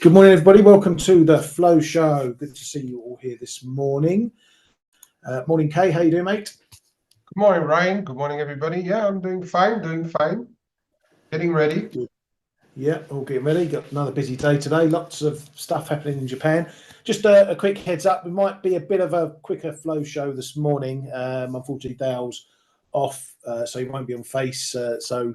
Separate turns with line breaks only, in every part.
Good morning, everybody. Welcome to the Flow Show. Good to see you all here this morning. Morning, Kay. How you doing, mate?
Good morning, Ryan. Good morning, everybody. Yeah, I'm doing fine, Getting ready.
Good. Yeah, all getting ready. Got another busy day today. Lots of stuff happening in Japan. Just a quick heads up. We might be a bit of a quicker Flow Show this morning. Unfortunately, Dale's off, so he won't be on face. So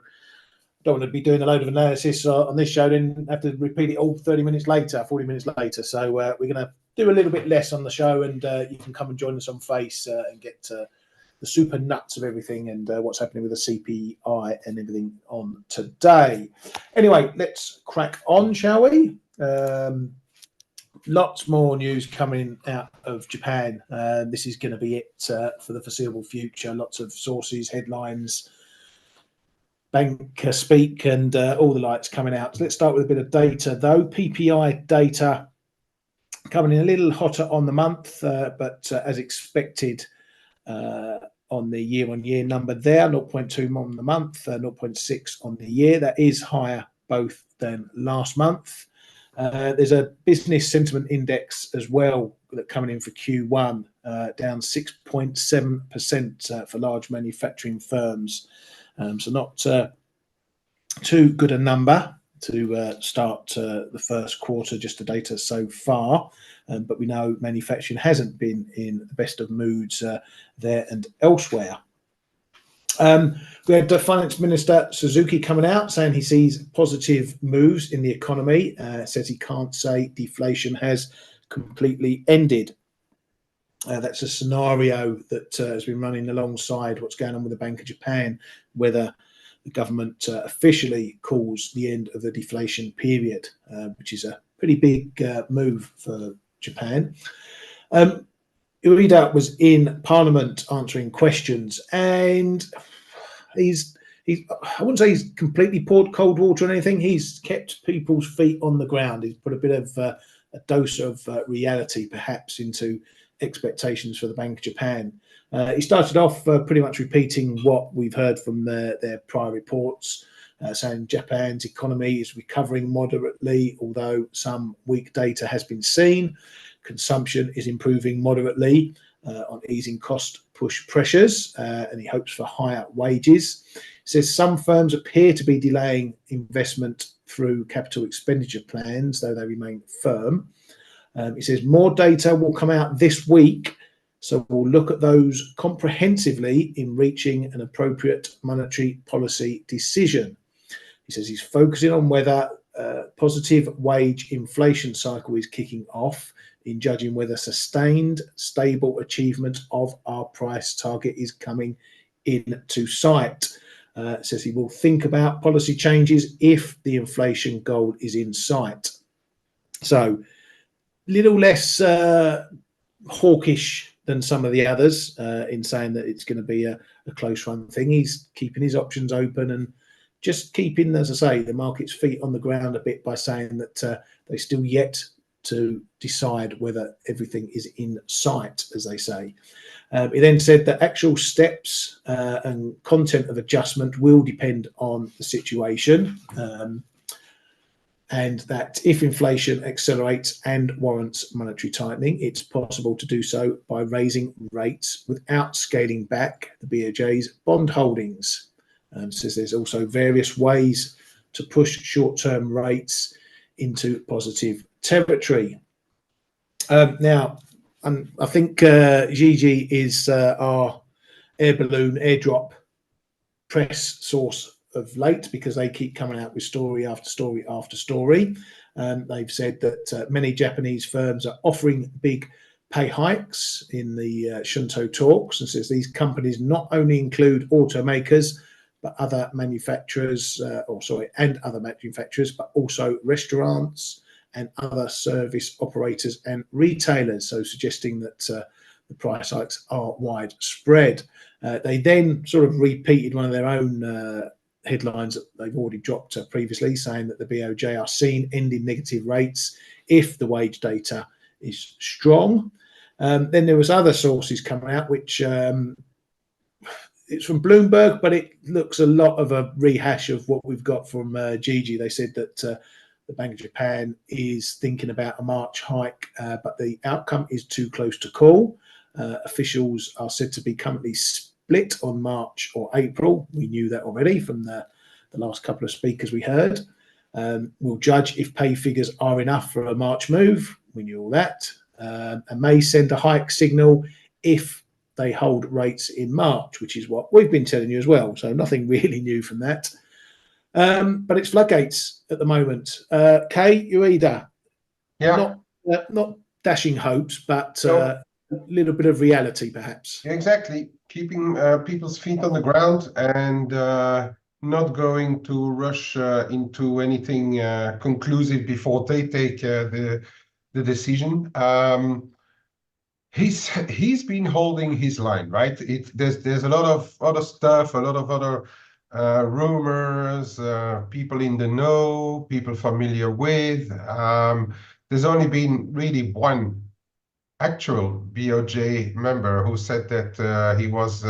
don't want to be doing a load of analysis on this show, then have to repeat it all 30 minutes later, 40 minutes later. So we're going to do a little bit less on the show, and you can come and join us on face and get the super nuts of everything and what's happening with the CPI and everything on today. Anyway, let's crack on, shall we? Lots more news coming out of Japan. This is going to be it for the foreseeable future. Lots of sources, headlines, bank speak, and all the lights coming out. So let's start with a bit of data, though. PPI data coming in a little hotter on the month, but as expected on the year-on-year number there, 0.2 on the month, 0.6 on the year. That is higher both than last month. There's a business sentiment index as well that coming in for Q1, down 6.7% for large manufacturing firms. So not too good a number to start the first quarter, just the data so far. But we know manufacturing hasn't been in the best of moods there and elsewhere. We had the Finance Minister Suzuki coming out saying he sees positive moves in the economy. Says he can't say deflation has completely ended. That's a scenario that has been running alongside what's going on with the Bank of Japan, whether the government officially calls the end of the deflation period, which is a pretty big move for Japan. Ueda was in Parliament answering questions, and I wouldn't say he's completely poured cold water or anything. He's kept people's feet on the ground. He's put a bit of a dose of reality, perhaps, into expectations for the Bank of Japan. He started off pretty much repeating what we've heard from their prior reports, saying Japan's economy is recovering moderately, although some weak data has been seen. Consumption is improving moderately on easing cost push pressures, and he hopes for higher wages. He says some firms appear to be delaying investment through capital expenditure plans, though they remain firm. He says more data will come out this week, so we'll look at those comprehensively in reaching an appropriate monetary policy decision. He says he's focusing on whether positive wage inflation cycle is kicking off in judging whether sustained, stable achievement of our price target is coming into sight. Says he will think about policy changes if the inflation goal is in sight. So, little less hawkish than some of the others in saying that it's going to be a close run thing. He's keeping his options open and just keeping, as I say, the market's feet on the ground a bit by saying that they still yet to decide whether everything is in sight, as they say. He then said that actual steps and content of adjustment will depend on the situation. And that if inflation accelerates and warrants monetary tightening, it's possible to do so by raising rates without scaling back the BOJ's bond holdings. Says there's also various ways to push short-term rates into positive territory. Now, I think Gigi is our airdrop press source of late, because they keep coming out with story after story after story. They've said that many Japanese firms are offering big pay hikes in the Shunto talks, and says these companies not only include automakers but other manufacturers, but also restaurants and other service operators and retailers. So suggesting that the price hikes are widespread. They then sort of repeated one of their own headlines that they've already dropped previously, saying that the BOJ are seen ending negative rates if the wage data is strong. Then there was other sources coming out, which it's from Bloomberg, but it looks a lot of a rehash of what we've got from Gigi. They said that the Bank of Japan is thinking about a March hike, but the outcome is too close to call. Officials are said to be currently split on March or April. We knew that already from the last couple of speakers we heard. We'll judge if pay figures are enough for a March move. We knew all that. And may send a hike signal if they hold rates in March, which is what we've been telling you as well. So nothing really new from that. But it's floodgates at the moment. Ueda,
Yeah.
not dashing hopes, but
No.
a little bit of reality, perhaps.
Exactly. Keeping people's feet on the ground and not going to rush into anything conclusive before they take the decision. He's been holding his line, right? There's a lot of other stuff, a lot of other rumors, people in the know, people familiar with. There's only been really one actual BOJ member who said that he was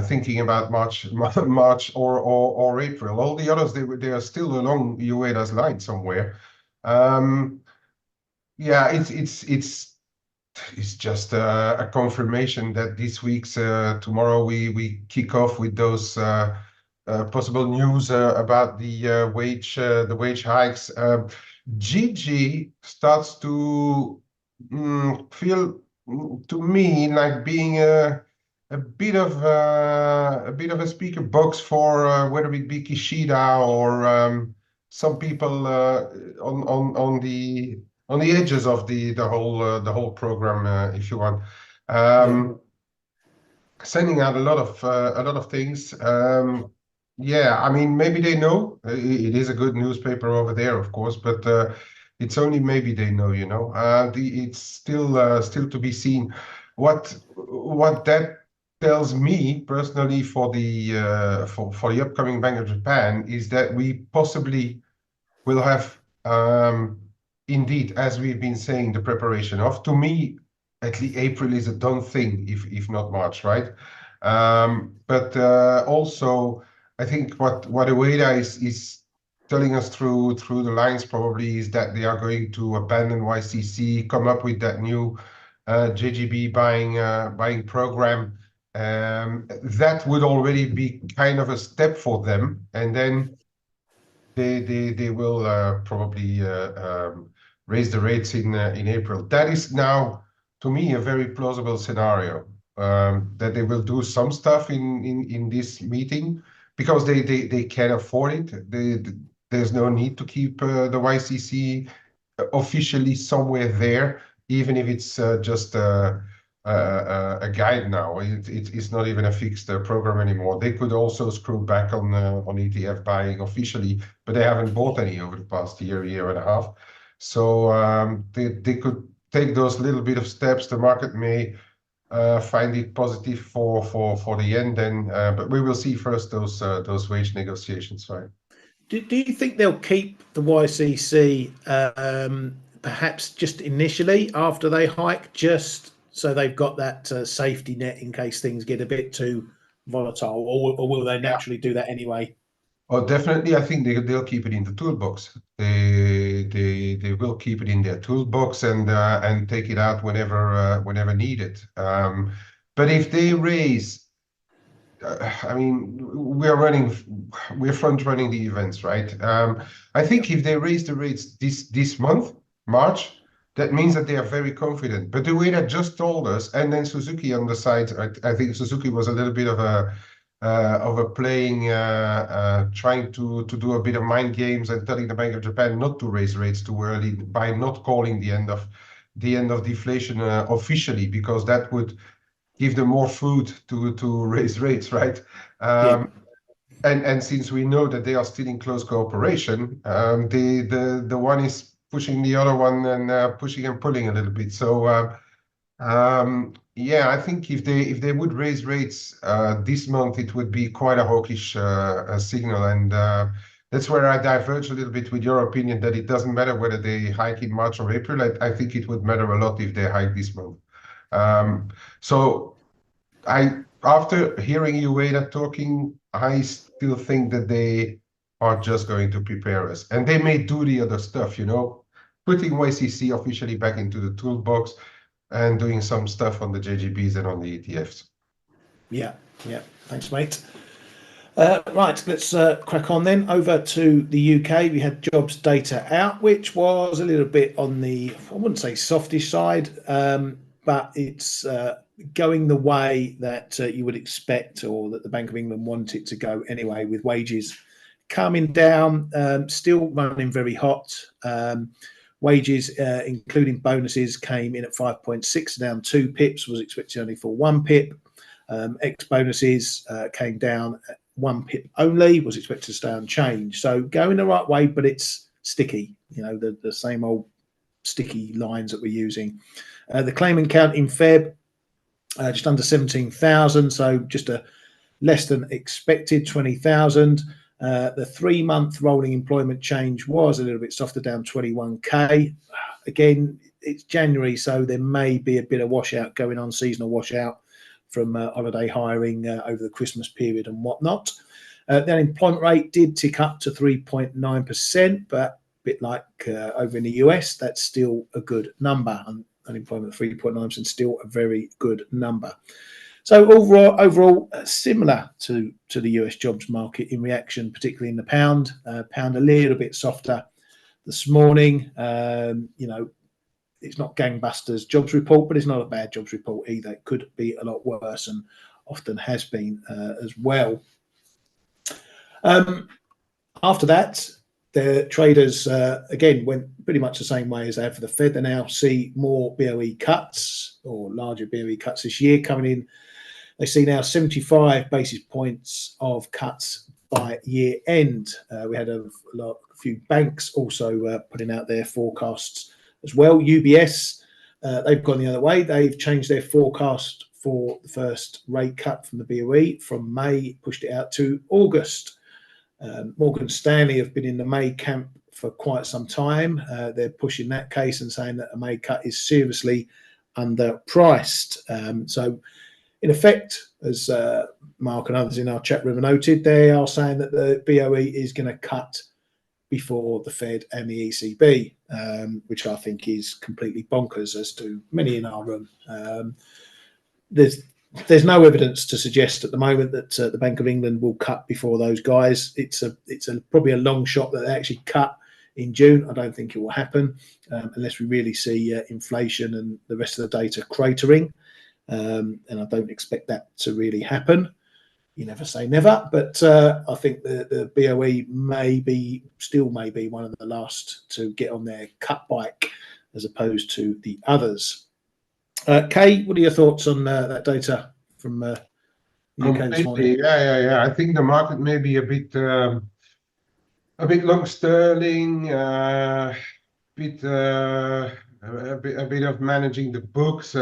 thinking about March or April. All the others, they are still along Ueda's line somewhere. Yeah, it's just a confirmation that this week's tomorrow we kick off with those possible news about the wage hikes. Gigi starts to feel to me like being a bit of a speaker box for whether it be Kishida or some people on the edges of the whole program, if you want. Sending out a lot of things. Yeah, I mean, maybe they know. It is a good newspaper over there, of course, but it's only maybe they know, you know. It's still to be seen. What that tells me personally for the for the upcoming Bank of Japan is that we possibly will have indeed, as we've been saying, the preparation of. To me, at least April is a done thing, if not March, right? But also, I think what Ueda is telling us through the lines probably is that they are going to abandon YCC, come up with that new JGB buying program. That would already be kind of a step for them, and then they will probably raise the rates in April. That is now, to me, a very plausible scenario, that they will do some stuff in this meeting because they can afford it. There's no need to keep the YCC officially somewhere there, even if it's just a guide now. It's not even a fixed program anymore. They could also screw back on ETF buying officially, but they haven't bought any over the past year and a half. So they could take those little bit of steps. The market may find it positive for the yen then, but we will see first those wage negotiations, right?
Do you think they'll keep the YCC perhaps just initially after they hike, just so they've got that safety net in case things get a bit too volatile, or will they naturally do that anyway?
Oh, definitely. I think they'll keep it in the toolbox. They will keep it in their toolbox and take it out whenever needed. But if they raise, I mean, we're front running the events, right? I think if they raise the rates this month, March, that means that they are very confident. But the way that just told us, and then Suzuki on the side, I think Suzuki was a little bit of a playing, trying to do a bit of mind games and telling the Bank of Japan not to raise rates too early by not calling the end of deflation officially, because that would give them more food to raise rates, right? And since we know that they are still in close cooperation, the one is pushing the other one and pushing and pulling a little bit. So yeah, I think if they would raise rates this month, it would be quite a hawkish signal, and that's where I diverge a little bit with your opinion that it doesn't matter whether they hike in March or April. I think it would matter a lot if they hike this month. So after hearing Ueda talking, I still think that they are just going to prepare us. And they may do the other stuff, you know, putting YCC officially back into the toolbox and doing some stuff on the JGBs and on the ETFs.
Yeah, yeah. Thanks, mate. Right, let's crack on then. Over to the UK, we had jobs data out, which was a little bit on the, I wouldn't say softish side, but it's going the way that you would expect, or that the Bank of England wanted to go anyway, with wages coming down, still running very hot. Wages, including bonuses, came in at 5.6, down 2 pips, was expected only for 1 pip. Ex bonuses came down at 1 pip only, was expected to stay unchanged. So going the right way, but it's sticky, you know, the same old sticky lines that we're using. The claimant count in Feb, just under 17,000, so just a less than expected 20,000. The 3-month rolling employment change was a little bit softer, down 21k. Again, it's January, so there may be a bit of washout going on, seasonal washout from holiday hiring over the Christmas period and whatnot. The unemployment rate did tick up to 3.9%, but a bit like over in the US, that's still a good number. Unemployment of 3.9% still a very good number. So overall, similar to the US jobs market in reaction, particularly in the pound. Pound a little bit softer this morning. You know, it's not gangbusters jobs report, but it's not a bad jobs report either. It could be a lot worse, and often has been as well. After that, the traders again went pretty much the same way as they have for the Fed. They now see more BOE cuts, or larger BOE cuts this year coming in. They see now 75 basis points of cuts by year end. We had a few banks also putting out their forecasts as well. UBS, they've gone the other way. They've changed their forecast for the first rate cut from the BOE from May, pushed it out to August. Morgan Stanley have been in the May camp for quite some time. They're pushing that case and saying that a May cut is seriously underpriced. So in effect, as Mark and others in our chat room noted, they are saying that the BOE is going to cut before the Fed and the ECB, which I think is completely bonkers, as to many in our room. There's no evidence to suggest at the moment that the Bank of England will cut before those guys. It's probably a long shot that they actually cut in June. I don't think it will happen unless we really see inflation and the rest of the data cratering. And I don't expect that to really happen. You never say never, but I think the BOE may be one of the last to get on their cut bike, as opposed to the others. Kay, what are your thoughts on that data from the UK this morning?
Yeah. I think the market may be a bit long sterling, a bit of managing the books.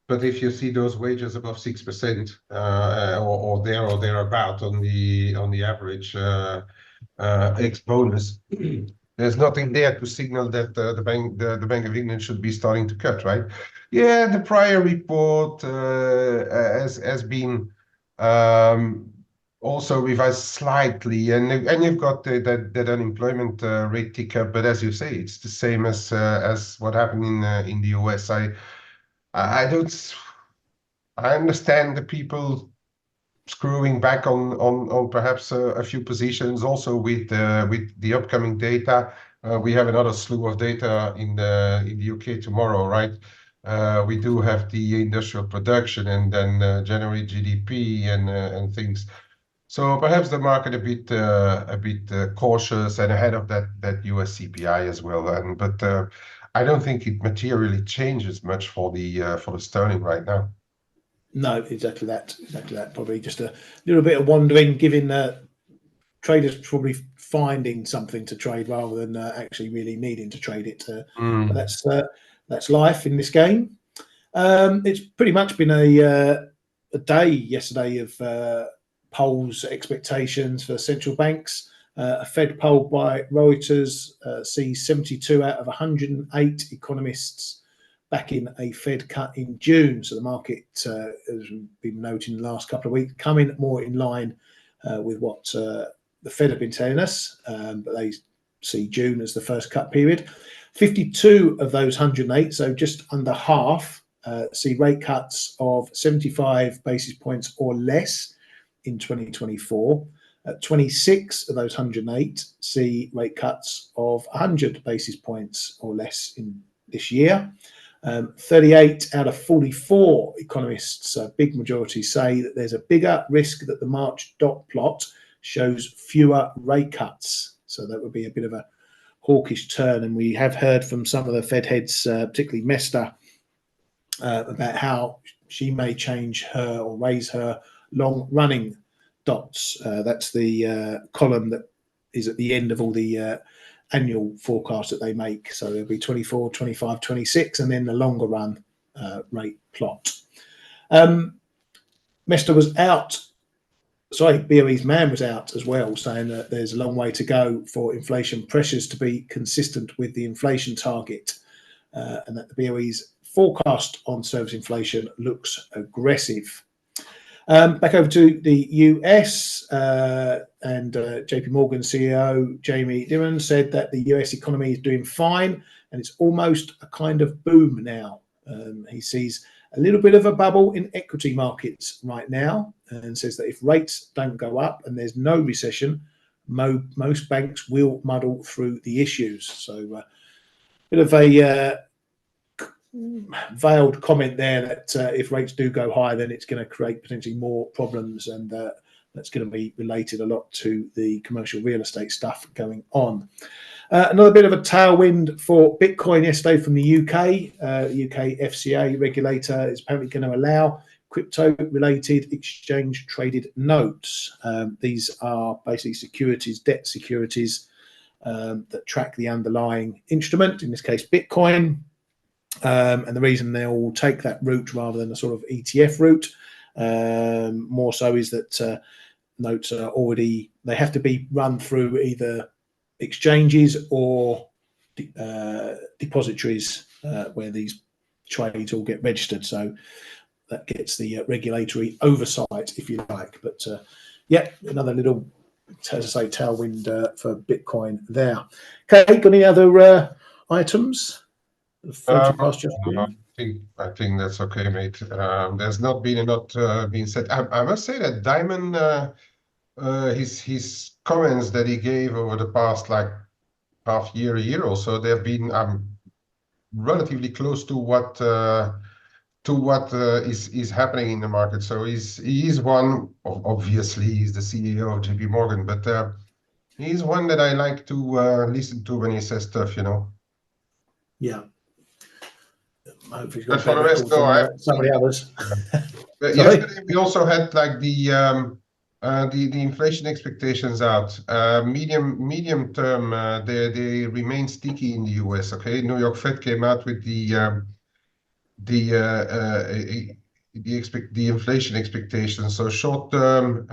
But if you see those wages above 6%, or thereabout on the average ex bonus, there's nothing there to signal that the Bank of England should be starting to cut, right? Yeah, the prior report has been also revised slightly, and you've got that unemployment rate tick up. But as you say, it's the same as what happened in the US. I understand the people screwing back on perhaps a few positions. Also with the upcoming data, we have another slew of data in the UK tomorrow, right? We do have the industrial production, and then January GDP and things. So perhaps the market a bit cautious and ahead of that US CPI as well. But I don't think it materially changes much for the sterling right now.
No, exactly that. Probably just a little bit of wandering, giving traders probably finding something to trade rather than actually really needing to trade it. But that's life in this game. It's pretty much been a day yesterday of polls expectations for central banks. A Fed poll by Reuters sees 72 out of 108 economists backing a Fed cut in June. So the market, as we've been noting the last couple of weeks, coming more in line with what the Fed have been telling us, but they see June as the first cut period. 52 of those 108, so just under half, see rate cuts of 75 basis points or less in 2024. 26 of those 108 see rate cuts of 100 basis points or less in this year. 38 out of 44 economists, a big majority, say that there's a bigger risk that the March dot plot shows fewer rate cuts. So that would be a bit of a hawkish turn. And we have heard from some of the Fed heads, particularly Mester, about how she may change her or raise her long running dots. That's the column that is at the end of all the annual forecasts that they make. So there'll be 24, 25, 26, and then the longer run rate plot. Mester was out, BOE's man was out as well, saying that there's a long way to go for inflation pressures to be consistent with the inflation target, and that the BOE's forecast on service inflation looks aggressive. Back over to the US, and JP Morgan CEO Jamie Dimon said that the US economy is doing fine and it's almost a kind of boom now. He sees a little bit of a bubble in equity markets right now, and says that if rates don't go up and there's no recession, most banks will muddle through the issues. So bit of a veiled comment there that if rates do go high, then it's going to create potentially more problems, and that's going to be related a lot to the commercial real estate stuff going on. Another bit of a tailwind for Bitcoin yesterday from the UK. UK FCA regulator is apparently going to allow crypto-related exchange-traded notes. These are basically securities, debt securities that track the underlying instrument, in this case Bitcoin. And the reason they'll take that route rather than a sort of ETF route, more so, is that notes are already, they have to be run through either exchanges or depositories where these trades all get registered. So that gets the regulatory oversight, if you like. But yeah, another little, as I say, tailwind for Bitcoin there. Okay, got any other items?
I think that's okay, mate. There's not been a lot being said. I must say that Diamond, his comments that he gave over the past a year or so, they've been relatively close to what is happening in the market. So he is one of, obviously he's the CEO of JP Morgan, but he's one that I like to listen to when he says stuff, you know.
Yeah.
But for the rest, no,
some of the others.
But yesterday we also had like the inflation expectations out. Medium term, they remain sticky in the US. Okay, New York Fed came out with the inflation expectations. So short term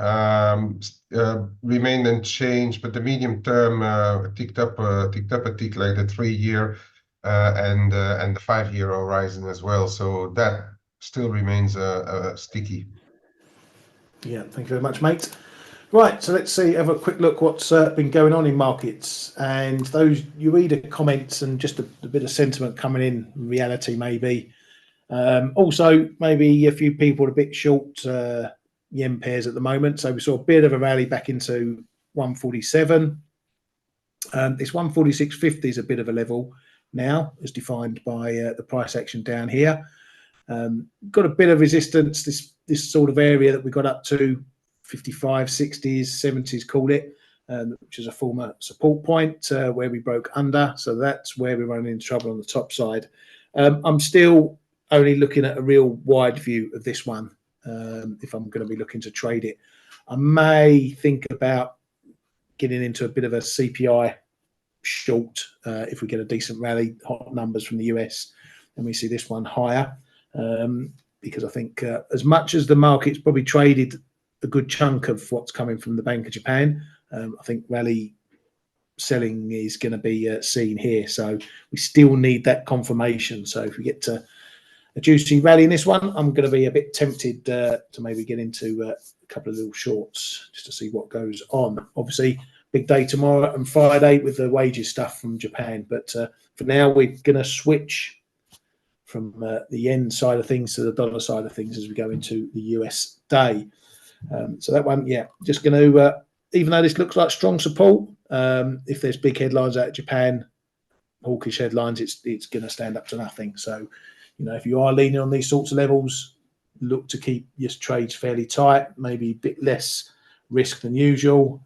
remained unchanged, but the medium term ticked up a tick, like the 3-year and the 5-year horizon as well. So that still remains sticky.
Yeah, thank you very much, mate. Right, so let's have a quick look what's been going on in markets, and those Ueda comments and just a bit of sentiment coming in, reality maybe. Also, maybe a few people are a bit short yen pairs at the moment, so we saw a bit of a rally back into 147. This 146.50 is a bit of a level now, as defined by the price action down here. Got a bit of resistance, this sort of area that we got up to, 55, 60s, 70s, call it, which is a former support point where we broke under. So that's where we're running into trouble on the top side. I'm still only looking at a real wide view of this one if I'm going to be looking to trade it. I may think about getting into a bit of a CPI short if we get a decent rally, hot numbers from the US, and we see this one higher, because I think as much as the market's probably traded a good chunk of what's coming from the Bank of Japan, I think rally selling is going to be seen here. So we still need that confirmation. So if we get to a juicy rally in this one, I'm going to be a bit tempted to maybe get into a couple of little shorts just to see what goes on. Obviously, big day tomorrow and Friday with the wages stuff from Japan. But for now, we're going to switch from the yen side of things to the dollar side of things as we go into the US day. So that one, yeah, just going to, even though this looks like strong support, if there's big headlines out of Japan, hawkish headlines, it's going to stand up to nothing. So, if you are leaning on these sorts of levels, look to keep your trades fairly tight, maybe a bit less risk than usual.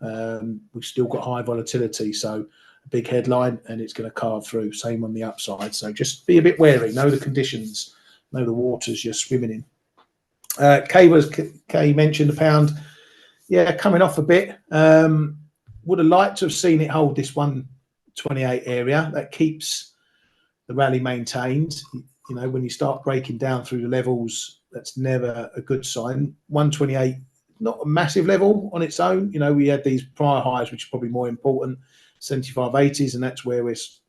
We've still got high volatility, so a big headline and it's going to carve through. Same on the upside. So just be a bit wary, know the conditions, know the waters you're swimming in. Kay mentioned the pound, yeah, coming off a bit. Would have liked to have seen it hold this 128 area. That keeps the rally maintained. When you start breaking down through the levels, that's never a good sign. 128, not a massive level on its own. We had these prior highs, which are probably more important, 75.80s, and that's where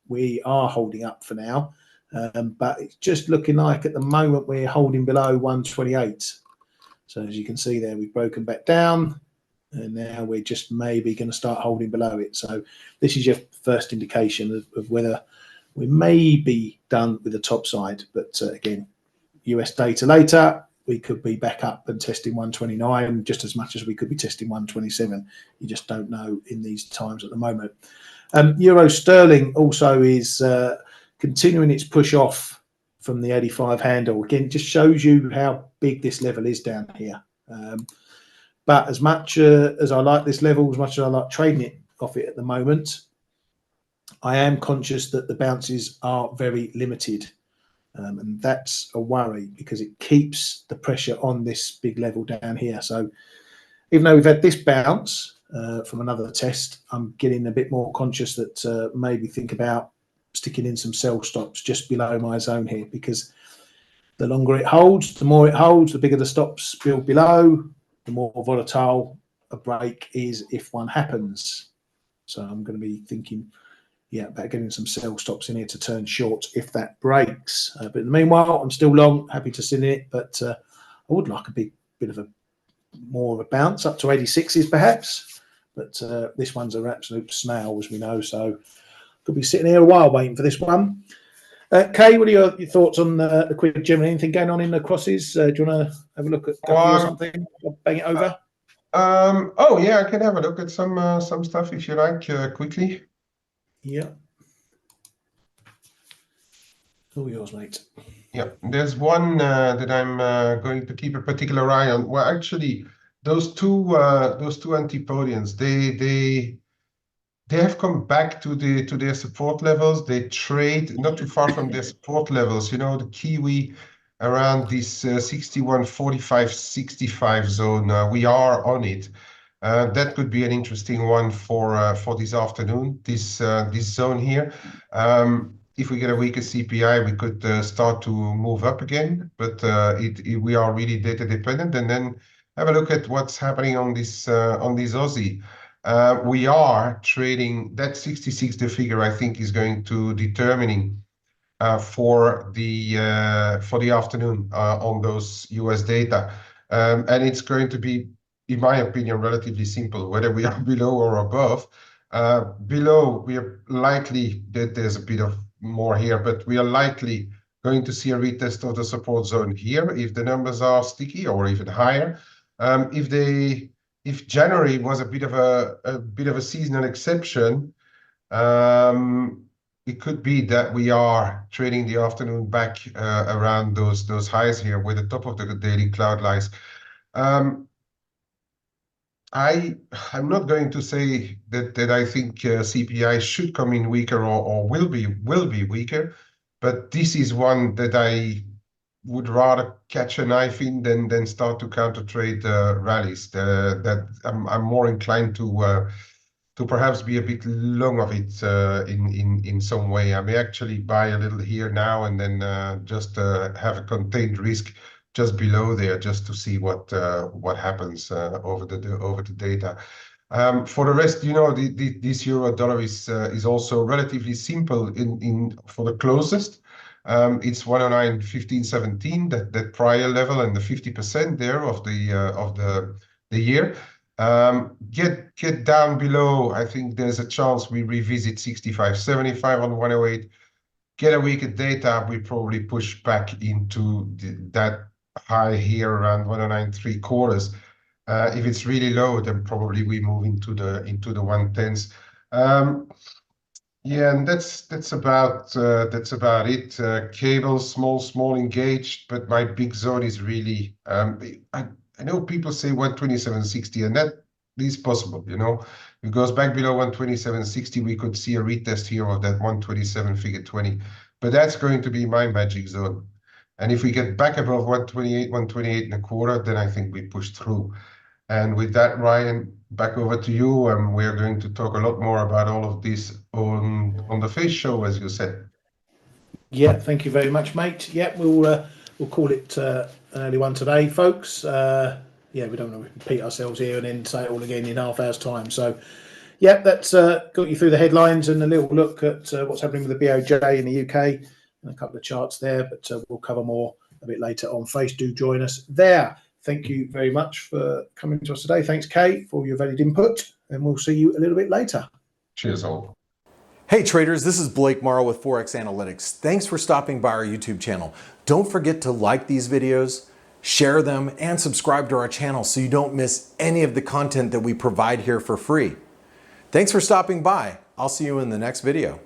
we are holding up for now. But it's just looking like at the moment we're holding below 128. So as you can see there, we've broken back down, and now we're just maybe going to start holding below it. So this is your first indication of whether we may be done with the top side. But again, US data later, we could be back up and testing 129 just as much as we could be testing 127. You just don't know in these times at the moment. Euro sterling also is continuing its push off from the 85 handle. Again, it just shows you how big this level is down here. But as much as I like this level, as much as I like trading it off it at the moment, I am conscious that the bounces are very limited. And that's a worry because it keeps the pressure on this big level down here. So even though we've had this bounce from another test, I'm getting a bit more conscious that maybe think about sticking in some sell stops just below my zone here, because the longer it holds, the more it holds, the bigger the stops build below, the more volatile a break is if one happens. So I'm going to be thinking, about getting some sell stops in here to turn short if that breaks. But in the meanwhile, I'm still long, happy to sit in it, but I would like a bit of more of a bounce up to 86s perhaps. But this one's an absolute snail, as we know, so could be sitting here a while waiting for this one. Kay, what are your thoughts on the quick Gemini? Anything going on in the crosses? Do you want to have a look at Guppy or something? I'll bang it over.
Oh yeah, I can have a look at some stuff if you like, quickly.
Yeah. All yours, mate.
Yeah, there's one that I'm going to keep a particular eye on. Well, actually, those two antipodians, they have come back to their support levels. They trade not too far from their support levels. The Kiwi around this 61.45, 65 zone. We are on it. That could be an interesting one for this afternoon. This zone here. If we get a weaker CPI, we could start to move up again. But we are really data dependent. And then have a look at what's happening on this Aussie. We are trading that 66. The figure I think is going to determining for the afternoon on those US data, and it's going to be, in my opinion, relatively simple whether we are below or above. Below, we are likely that there's a bit of more here, but we are likely going to see a retest of the support zone here if the numbers are sticky or even higher. If January was a bit of a seasonal exception, it could be that we are trading the afternoon back around those highs here, where the top of the daily cloud lies. I'm not going to say that I think CPI should come in weaker or will be weaker, but this is one that I would rather catch a knife in than start to counter trade rallies. That I'm more inclined to perhaps be a bit long of it in some way. I may actually buy a little here now and then just have a contained risk just below there, just to see what happens over the data. For the rest, this euro dollar is also relatively simple for the closest. It's 109.15.17, that prior level, and the 50% there of the the year. Get down below. I think there's a chance we revisit 65.75 on 108. Get a week of data, we probably push back into that high here around 109.75. If it's really low, then probably we move into the 110s. Yeah, and that's about it. Cable small engaged, but my big zone is really I know people say 127.60, and that is possible. You know, if it goes back below 127.60, we could see a retest here of that 127 figure 20, but that's going to be my magic zone. And if we get back above 128, 128 and a quarter, then I think we push through. And with that, Ryan, back over to you. We're going to talk a lot more about all of this on the face show, as you said.
Yeah, thank you very much, mate. Yeah, we'll call it an early one today, folks. Yeah, we don't want to repeat ourselves here and then say it all again in half hour's time. So, yeah, that's got you through the headlines and a little look at what's happening with the BOJ in the UK and a couple of charts there. But we'll cover more a bit later on Face. Do join us there. Thank you very much for coming to us today. Thanks, Kate, for your valued input, and we'll see you a little bit later.
Cheers, all.
Hey traders, this is Blake Morrow with ForexAnalytix. Thanks for stopping by our YouTube channel. Don't forget to like these videos, share them, and subscribe to our channel so you don't miss any of the content that we provide here for free. Thanks for stopping by. I'll see you in the next video.